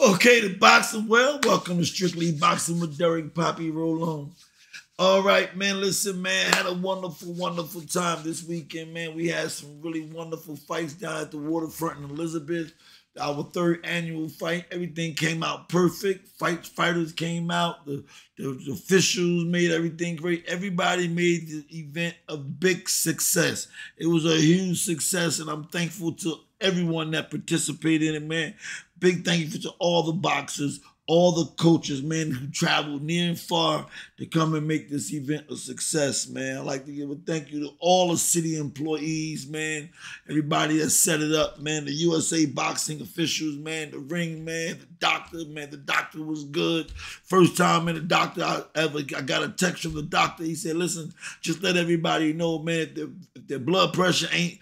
Okay, the boxing well. Welcome to Strictly Boxing with Derek Poppy. Roll on. All right, man. Listen, man. Had a wonderful, wonderful time this weekend, man. We had some really wonderful fights down at the waterfront in Elizabeth. Our third annual fight. Everything came out perfect. Fighters came out. The officials made everything great. Everybody made the event a big success. It was a huge success, and I'm thankful to everyone that participated in it, man. Big thank you to all the boxers, all the coaches, man, who traveled near and far to come and make this event a success, man. I'd like to give a thank you to all the city employees, man, everybody that set it up, man, the USA boxing officials, man, the ring, man, the doctor, man, the doctor was good. First time, man, the doctor I got a text from the doctor. He said, listen, just let everybody know, man, if their blood pressure ain't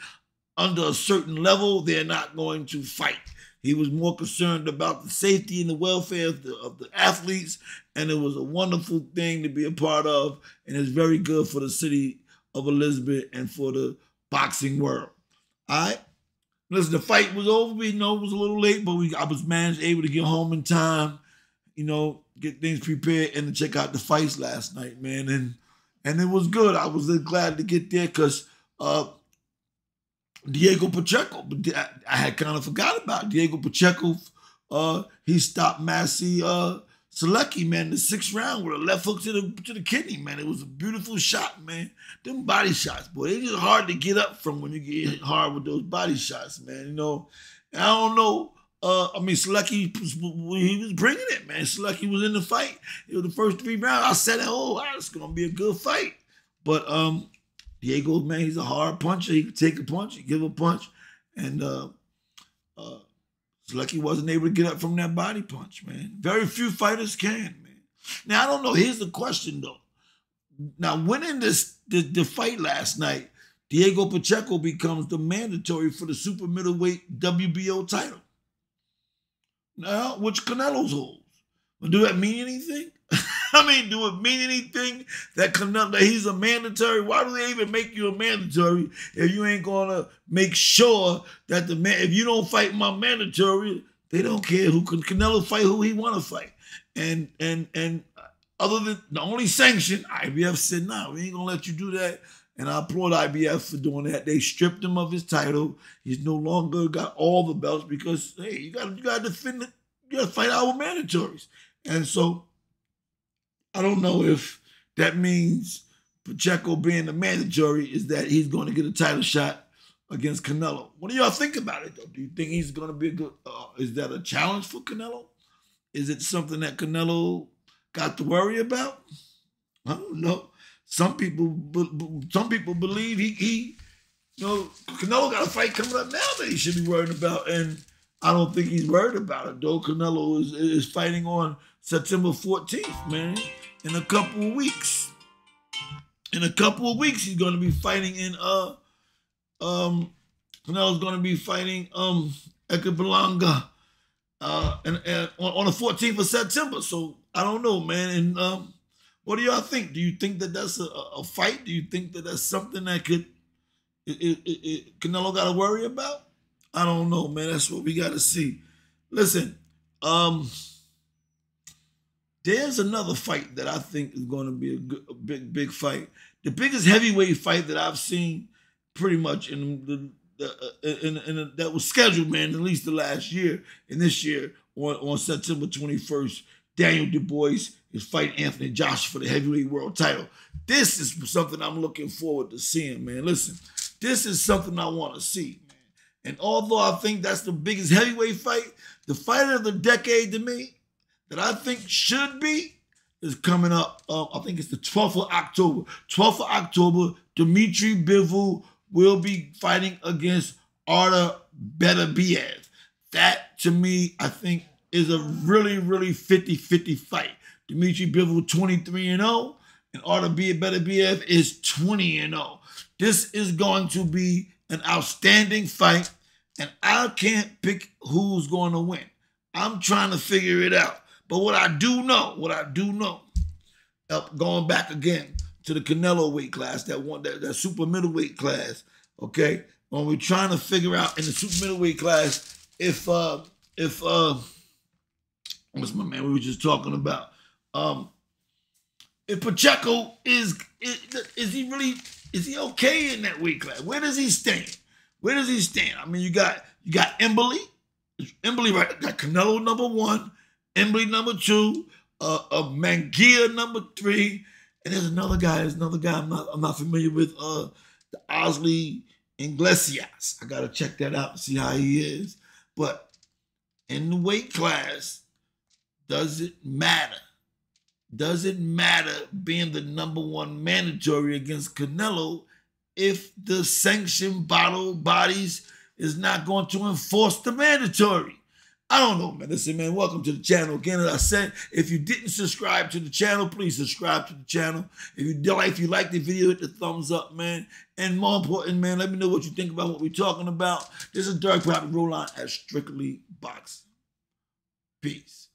under a certain level, they're not going to fight. He was more concerned about the safety and the welfare of the athletes, and it was a wonderful thing to be a part of, and it's very good for the city of Elizabeth and for the boxing world. All right? Listen, the fight was over. We know it was a little late, but I was able to get home in time, get things prepared and to check out the fights last night, man. And it was good. I was glad to get there because Diego Pacheco, I had kind of forgot about Diego Pacheco. He stopped Massey Selecki, man, in the 6th round with a left hook to the kidney, man. It was a beautiful shot, man. Them body shots, boy, they just hard to get up from when you get hit hard with those body shots, man. And I don't know. Selecki, he was bringing it, man. Selecki was in the fight. It was the first 3 rounds. I said, it's going to be a good fight. But Diego, man, he's a hard puncher. He could take a punch, he give a punch. And Selecki wasn't able to get up from that body punch, man. Very few fighters can, man. Now, I don't know. Here's the question, though. Now, winning the fight last night, Diego Pacheco becomes the mandatory for the super middleweight WBO title. Now, which Canelo's holds. But do that mean anything? Do it mean anything that he's a mandatory? Why do they even make you a mandatory if you ain't gonna make sure that if you don't fight my mandatory, they don't care who can Canelo fight who he want to fight. And other than the only sanction, IBF said, nah, we ain't gonna let you do that. And I applaud IBF for doing that. They stripped him of his title. He's no longer got all the belts because hey, you gotta defend it. You gotta fight our mandatories. And so I don't know if that means Pacheco being the mandatory is that he's going to get a title shot against Canelo. What do y'all think about it, though? Do you think he's going to be a good... is that a challenge for Canelo? Is it something that Canelo got to worry about? I don't know. Some people believe Canelo got a fight coming up now that he should be worried about, and I don't think he's worried about it, though. Canelo is fighting on September 14th, man. In a couple of weeks. In a couple of weeks, he's going to be fighting in Canelo's going to be fighting Ekabulanga on the 14th of September. So I don't know, man. And what do y'all think? Do you think that that's a fight? Do you think that that's something that Canelo got to worry about? I don't know, man. That's what we got to see. Listen, there's another fight that I think is going to be a big fight. The biggest heavyweight fight that I've seen pretty much that was scheduled, man, at least the last year and this year on September 21st, Daniel Du Bois is fighting Anthony Joshua for the heavyweight world title. This is something I'm looking forward to seeing, man. Listen, this is something I want to see, man. And although I think that's the biggest heavyweight fight, the fight of the decade to me, that I think should be is coming up. I think it's the 12th of October. 12th of October, Dmitry Bivol will be fighting against Artur Beterbiev. That, to me, I think is a really, really 50-50 fight. Dmitry Bivol 23-0, and Artur Beterbiev is 20-0. This is going to be an outstanding fight, and I can't pick who's going to win. I'm trying to figure it out. But what I do know, going back again to the Canelo weight class, that super middleweight class, okay? When we're trying to figure out in the super middleweight class if What's my man we were just talking about? If Pacheco is he okay in that weight class? Where does he stand? Where does he stand? I mean, you got Embly right? Got Canelo #1, Embly #2, Mangia #3, and there's another guy. I'm not familiar with. The Osley Iglesias. I gotta check that out and see how he is. But in the weight class, does it matter? Does it matter being the #1 mandatory against Canelo if the sanctioned bodies is not going to enforce the mandatory? I don't know, man. Listen, man, welcome to the channel. Again, as I said, if you didn't subscribe to the channel, please subscribe to the channel. If you like the video, hit the thumbs up, man. And more important, man, let me know what you think about what we're talking about. This is Derek Pappy Roll-On at Strictly Boxing. Peace.